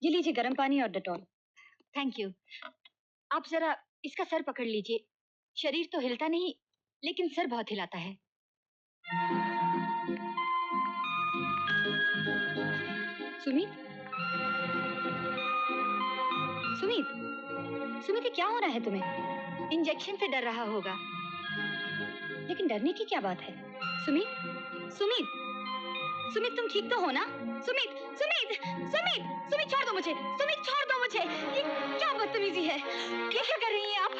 ये लीजिए गर्म पानी और डेटॉल। Thank you. आप जरा इसका सर पकड़ लीजिए। शरीर तो हिलता नहीं, लेकिन सर बहुत हिलाता है। सुमित, सुमित, सुमित, क्या हो रहा है तुम्हें? इंजेक्शन से डर रहा होगा, लेकिन डरने की क्या बात है? सुमित, सुमित, सुमित, तुम ठीक तो हो ना? सुमित, सुमित, सुमित, सुमित, छोड़ दो मुझे। सुमित, छोड़ दो मुझे। ये क्या बदतमीजी है? ये क्या कर रही हैं आप?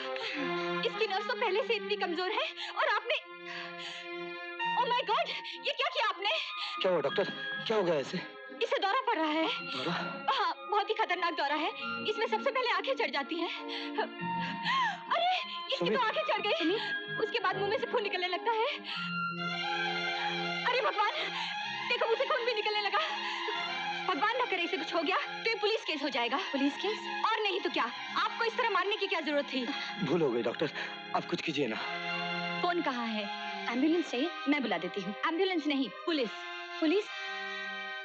इसकी नर्व तो पहले से इतनी कमजोर है और आपने, ओह माय गॉड, ये क्या किया आपने? क्या हुआ डॉक्टर? क्या हो गया ऐसे? इसे दौरा पड़ रहा है। दौरा? हाँ, बहुत ही खतरनाक दौरा है। इसमें सबसे पहले आंखें चढ़ जाती हैं। अरे, इसकी तो आंखें चढ़ गई। उसके बाद मुंह में से खून निकलने लगता है। अरे भगवान, देखो मुझसे खून भी निकलने लगा। भगवान ना करे इसे कुछ हो गया तो ये पुलिस केस हो जाएगा। Police case? और नहीं तो क्या, आपको इस तरह मारने की क्या जरूरत थी? भूल हो गई डॉक्टर, आप कुछ कीजिए ना। फोन कहाँ है? एम्बुलेंस चाहिए, मैं बुला देती हूँ। एम्बुलेंस नहीं, पुलिस। पुलिस?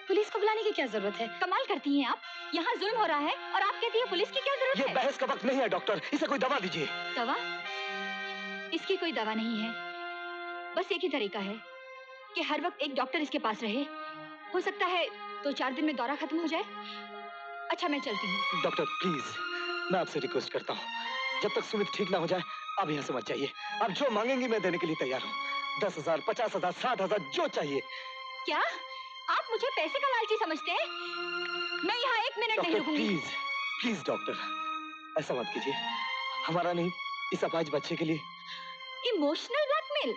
पुलिस को बुलाने की क्या जरूरत है? कमाल करती हैं आप। यहाँ जुल्म हो रहा है और आप कहती हैं पुलिस की क्या जरूरत है? ये बहस का वक्त नहीं है डॉक्टर, इसे कोई दवा दीजिए। दवा? इसकी कोई दवा नहीं है। बस एक ही तरीका है कि हर वक्त एक डॉक्टर इसके पास रहे। हो सकता है 2-4 दिन में दौरा खत्म हो जाए। अच्छा, मैं चलती हूँ। डॉक्टर प्लीज, मैं आपसे रिक्वेस्ट करता हूँ, जब तक सुमित ठीक ना हो जाए आप यहाँ से मत जाइए। आप जो मांगेंगी मैं देने के लिए तैयार हूँ। 10,000, 50,000, 60,000 जो चाहिए। क्या आप मुझे पैसे का लालची समझते हैं? मैं यहाँ 1 मिनट नहीं रुकूंगी। प्लीज, प्लीज डॉक्टर, ऐसा मत कीजिए। हमारा नहीं, इस अपाहिज बच्चे के लिए। Emotional blackmail?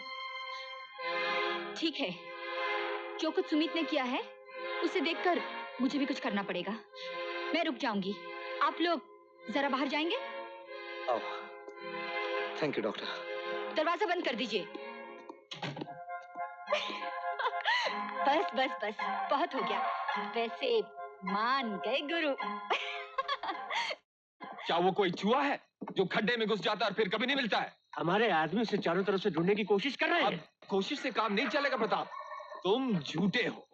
ठीक है, जो कुछ सुमित ने किया है उसे देखकर मुझे भी कुछ करना पड़ेगा। मैं रुक जाऊंगी, आप लोग जरा बाहर जाएंगे? Thank you doctor. दरवाजा बंद कर दीजिए। बस बस बस, बहुत हो गया। वैसे मान गए गुरु। क्या वो कोई चूहा है जो खड्डे में घुस जाता है और फिर कभी नहीं मिलता है? हमारे आदमी उसे चारों तरफ से ढूंढने की कोशिश कर रहे हैं। अब कोशिश से काम नहीं चलेगा प्रताप, तुम झूठे हो।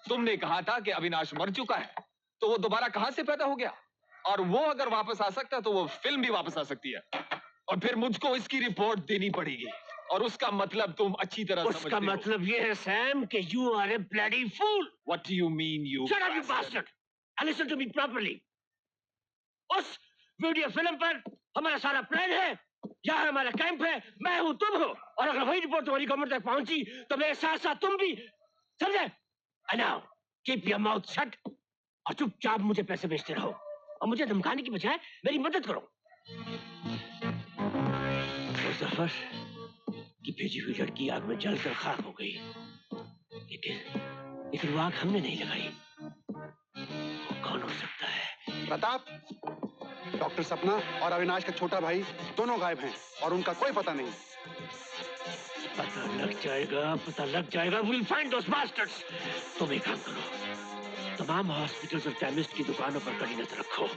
तुमने कहा था कि अविनाश मर चुका है, तो वो दोबारा कहां से पैदा हो गया? और वो अगर वापस आ सकता है तो वो फिल्म भी वापस आ सकती है, और फिर मुझको इसकी रिपोर्ट देनी पड़ेगी। और उसका मतलब तुम अच्छी तरह समझते हो। उसका मतलब ये है सैम कि you are a bloody fool. What do you mean you? Shut up you bastard and listen to me properly. उस वीडियो फिल्म पर हमारा सारा प्लान है, यहाँ हमारा कैंप है, मैं हूँ तुम हो, और अगर वही रिपोर्ट तुम्हारी गवर्नमेंट तक पहुंची तो मेरे साथ साथ तुम भी, समझे? And now keep your mouth shut और चुपचाप मुझे पैसे भेजते रहो, और मुझे धमकाने की बजाय मेरी मदद करो। मुजफ्फर की भेजी हुई लड़की आग में जलकर खाक हो गई, लेकिन वो आग हमने नहीं लगाई। वो कौन हो सकता है? प्रताप, डॉक्टर सपना और अविनाश का छोटा भाई दोनों गायब हैं और उनका कोई पता नहीं। पता लग जाएगा, पता लग जाएगा। We'll find those bastards. तुम एक काम करो, तमाम हॉस्पिटल्स और केमिस्ट की दुकानों पर कड़ी नजर रखो।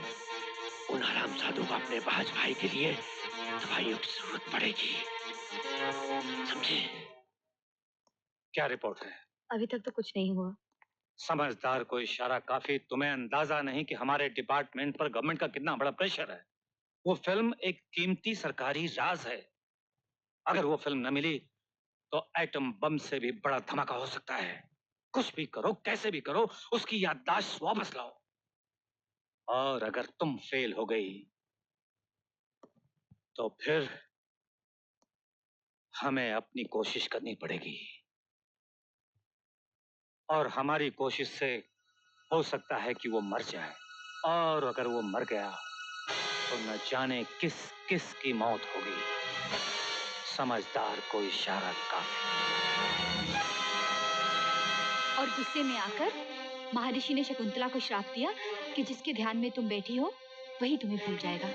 उन हरामजादों को अपने बाज भाई के लिए दवाइयों की जरूरत पड़ेगी, समझे? क्या रिपोर्ट है? अभी तक तो कुछ नहीं हुआ। समझदार को इशारा काफी। तुम्हें अंदाजा नहीं कि हमारे डिपार्टमेंट पर गवर्नमेंट का कितना बड़ा प्रेशर है। वो फिल्म एक कीमती सरकारी राज है। अगर वो फिल्म न मिली तो एटम बम से भी बड़ा धमाका हो सकता है। कुछ भी करो, कैसे भी करो, उसकी याददाश्त वापस लाओ। और अगर तुम फेल हो गई तो फिर हमें अपनी कोशिश करनी पड़ेगी, और हमारी कोशिश से हो सकता है कि वो मर जाए, और अगर वो मर गया तो न जाने किस किस की मौत होगी। समझदार को इशारा काफी। और गुस्से में आकर महर्षि ने शकुंतला को श्राप दिया कि जिसके ध्यान में तुम बैठी हो वही तुम्हें भूल जाएगा।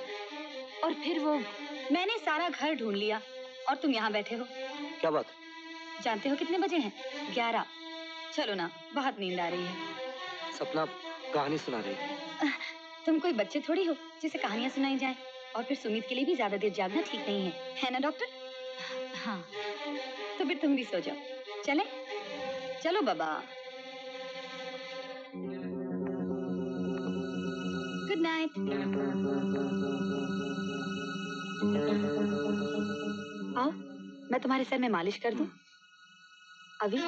और फिर वो, मैंने सारा घर ढूंढ लिया और तुम यहाँ बैठे हो। क्या बात? जानते हो कितने बजे हैं? 11। चलो ना, बहुत नींद आ रही है। सपना कहानी सुना रही थी। तुम कोई बच्चे थोड़ी हो जिसे कहानियां सुनाई जाए। और फिर सुमित के लिए भी ज्यादा देर जागना ठीक नहीं है ना डॉक्टर? हाँ, तो फिर तुम भी सो जाओ। चले? चलो बाबा। Good night. आओ, मैं तुम्हारे सर में मालिश कर दूं। अभी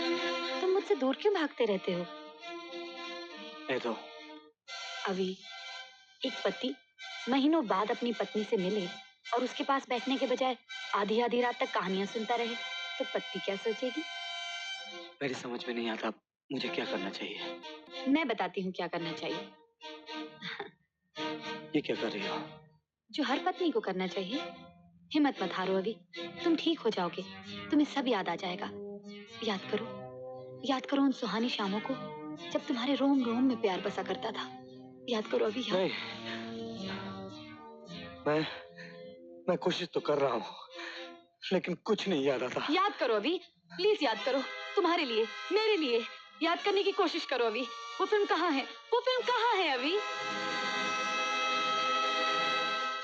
तुम मुझसे दूर क्यों भागते रहते हो? तो अभी एक पति महीनों बाद अपनी पत्नी से मिले और उसके पास बैठने के बजाय आधी आधी रात तक कहानियां सुनता रहे तो पत्नी क्या सोचेगी? मेरी समझ में नहीं आता मुझे क्या करना चाहिए। मैं बताती हूँ क्या करना चाहिए। ये क्या कर रही हो? जो हर पत्नी को करना चाहिए। हिम्मत मत हारो अभी, तुम ठीक हो जाओगे। तुम्हें सब याद आ जाएगा। याद करो उन सुहानी शामों को जब तुम्हारे रोम रोम में प्यार बसा करता था। याद करो अभी। नहीं, मैं कोशिश तो कर रहा हूँ लेकिन कुछ नहीं याद आता। याद करो अभी, प्लीज याद करो। तुम्हारे लिए, मेरे लिए याद करने की कोशिश करो अभी। वो फिल्म कहाँ है? वो फिल्म कहाँ है अभी?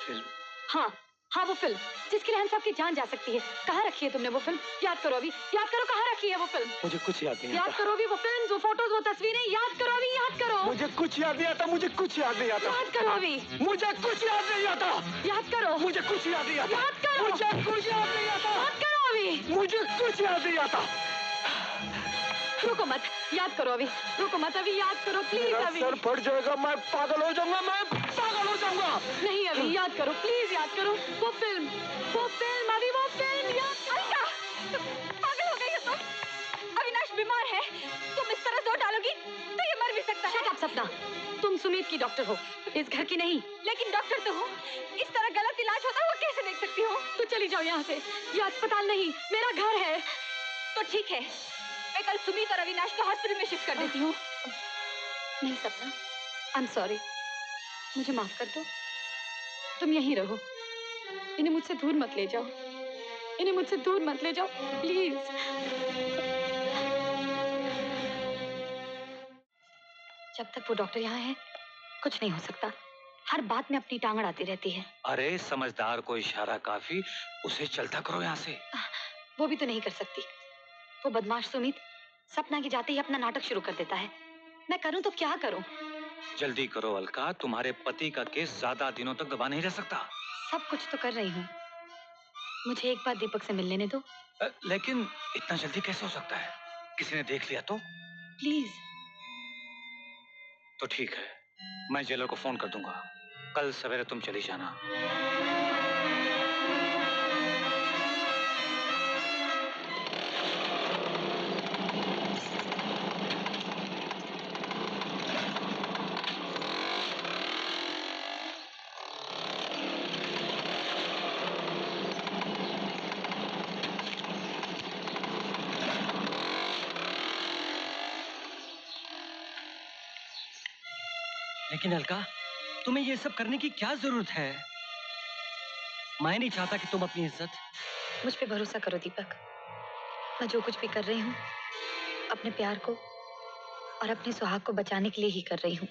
फिल्म? हाँ हाँ, वो फिल्म जिसके लिए हम सबकी जान जा सकती है। कहाँ रखी है तुमने वो फिल्म? याद करो अभी, याद करो कहाँ रखी है वो फिल्म। मुझे कुछ याद नहीं याद आता। करो अभी, वो फिल्म, वो फोटोज, वो तस्वीरें। याद करो अभी, याद करो। मुझे कुछ याद नहीं आता। मुझे कुछ याद नहीं आता। याद करो अभी। मुझे कुछ याद नहीं आता। याद करो। मुझे कुछ याद नहीं आता। याद करो। मुझे कुछ याद नहीं आता। याद करो अभी। मुझे कुछ याद नहीं आता। रुको मत, याद करो अभी। रुको मत अभी, याद करो प्लीज मेरा अभी। सर फट जाएगा, मैं पागल हो जाऊंगा, मैं पागल हो जाऊंगा। नहीं अभी, याद करो प्लीज, याद करो। वो फिल्म अभी, वो फिल्म याद। अलका, पागल हो गई हो तुम। अविनाश बीमार है, तुम इस तरह जोर डालोगी तो ये मर भी सकता है। शट अप सपना, तुम सुमित की डॉक्टर हो, इस घर की नहीं। लेकिन डॉक्टर तो हो, इस तरह गलत इलाज होता हुआ कैसे देख सकती हो? तो चली जाओ यहाँ से। ये अस्पताल नहीं, मेरा घर है। तो ठीक है, मैं कल सुमित और अविनाश को हॉस्पिटल में शिफ्ट कर देती हूँ। नहीं सपना, आई एम सॉरी, मुझे माफ कर दो। तुम यहीं रहो, इन्हें मुझसे दूर मत ले जाओ। इन्हें मुझसे दूर मत ले जाओ प्लीज। जब तक वो डॉक्टर यहाँ है कुछ नहीं हो सकता। हर बात में अपनी टांग अड़ाती रहती है। अरे समझदार को इशारा काफी, उसे चलता करो यहाँ से। वो भी तो नहीं कर सकती। वो बदमाश सुमित सपना के जाते ही अपना नाटक शुरू कर देता है। मैं करूं तो क्या करूं? जल्दी करो अलका, तुम्हारे पति का केस ज्यादा दिनों तक दबा नहीं रह सकता। सब कुछ तो कर रही हूँ, मुझे एक बार दीपक से मिल लेने दो। लेकिन इतना जल्दी कैसे हो सकता है? किसी ने देख लिया तो? प्लीज। तो ठीक है, मैं जेलर को फोन कर दूंगा। कल सवेरे तुम चली जाना। लेकिन अलका, तुम्हें ये सब करने की क्या जरूरत है? मैं नहीं चाहता कि तुम अपनी इज्जत। मुझ पे भरोसा करो दीपक, मैं जो कुछ भी कर रही हूँ अपने प्यार को और अपने सुहाग को बचाने के लिए ही कर रही हूँ।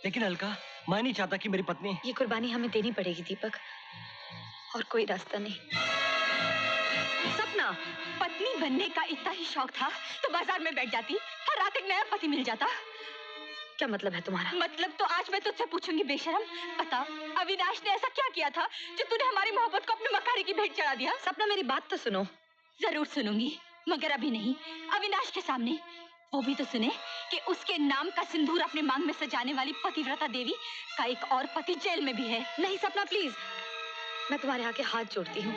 लेकिन अलका, मैं नहीं चाहता कि मेरी पत्नी। ये कुर्बानी हमें देनी पड़ेगी दीपक, और कोई रास्ता नहीं। सपना, पत्नी बनने का इतना ही शौक था तो बाजार में बैठ जाती, हर रात एक नया पति मिल जाता। क्या मतलब है तुम्हारा? मतलब तो आज मैं तुझसे पूछूंगी बेशरम, बता अविनाश ने ऐसा क्या किया था जो तूने हमारी मोहब्बत को अपने मकाने की भेंट चढ़ा दिया? सपना मेरी बात तो सुनो। जरूर सुनूंगी, मगर अभी नहीं, अविनाश के सामने। वो भी तो सुने कि उसके नाम का सिंदूर अपने मांग में सजाने वाली पतिव्रता देवी का एक और पति जेल में भी है। नहीं सपना प्लीज, मैं तुम्हारे आगे हाथ जोड़ती हूँ,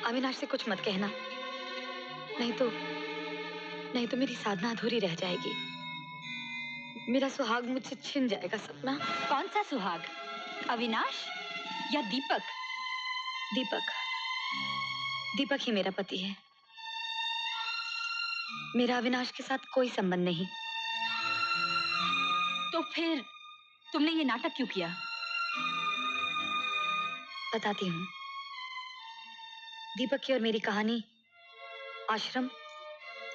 अविनाश से कुछ मत कहना, नहीं तो मेरी साधना अधूरी रह जाएगी। मेरा सुहाग मुझसे छिन जाएगा सपना। कौन सा सुहाग, अविनाश या दीपक? दीपक ही मेरा पति है। मेरा अविनाश के साथ कोई संबंध नहीं। तो फिर तुमने ये नाटक क्यों किया? बताती हूँ। दीपक की और मेरी कहानी आश्रम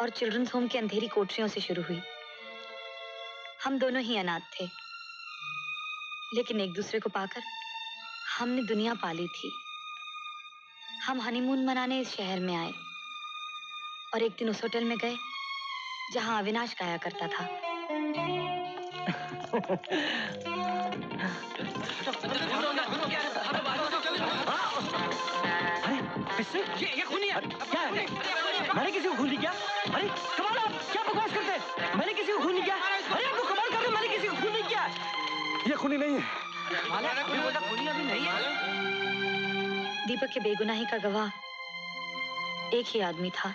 और चिल्ड्रंस होम के अंधेरी कोठरियों से शुरू हुई। हम दोनों ही अनाथ थे, लेकिन एक दूसरे को पाकर हमने दुनिया पाली थी। हम हनीमून मनाने इस शहर में आए और एक दिन उस होटल में गए जहां अविनाश गाया करता था। किससे? ये खूनी है। क्या है? मैंने किसी को खून नहीं किया। अरे कमाल, आप क्या बकवास करते हैं? मैंने किसी को खून नहीं किया। अरे आप तो कमाल कर रहे हो, मैंने किसी को खून नहीं किया। ये खूनी नहीं है। खूनी अभी नहीं है। दीपक के बेगुनाही का गवाह एक ही आदमी था,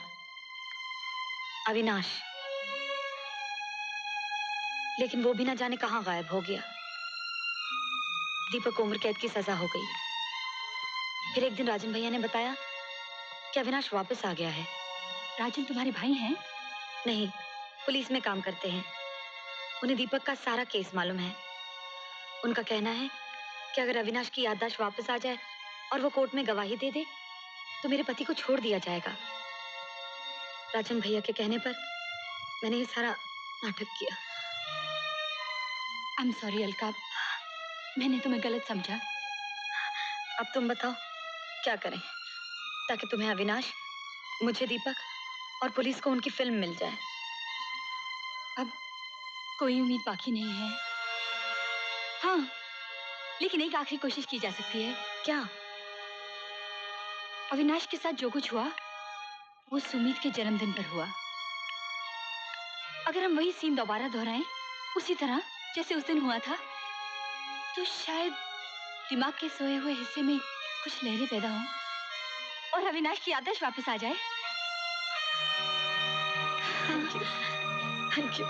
अविनाश। लेकिन वो भी ना जाने कहां गायब हो गया। दीपक को उम्र कैद की सजा हो गई। फिर एक दिन राजन भैया ने बताया कि अविनाश वापस आ गया है। राजन तुम्हारे भाई हैं? नहीं, पुलिस में काम करते हैं। उन्हें दीपक का सारा केस मालूम है। उनका कहना है कि अगर अविनाश की याददाश्त वापस आ जाए और वो कोर्ट में गवाही दे दे तो मेरे पति को छोड़ दिया जाएगा। राजन भैया के कहने पर मैंने ये सारा नाटक किया। आई एम सॉरी अलका, मैंने तुम्हें गलत समझा। अब तुम बताओ क्या करें ताकि तुम्हें अविनाश, मुझे दीपक और पुलिस को उनकी फिल्म मिल जाए। अब कोई उम्मीद बाकी नहीं है। हाँ, लेकिन एक आखिरी कोशिश की जा सकती है। क्या? अविनाश के साथ जो कुछ हुआ वो सुमित के जन्मदिन पर हुआ। अगर हम वही सीन दोबारा दोहराएं उसी तरह जैसे उस दिन हुआ था तो शायद दिमाग के सोए हुए हिस्से में कुछ लहरें पैदा हों और अविनाश की याददाश्त वापस आ जाए। Thank you.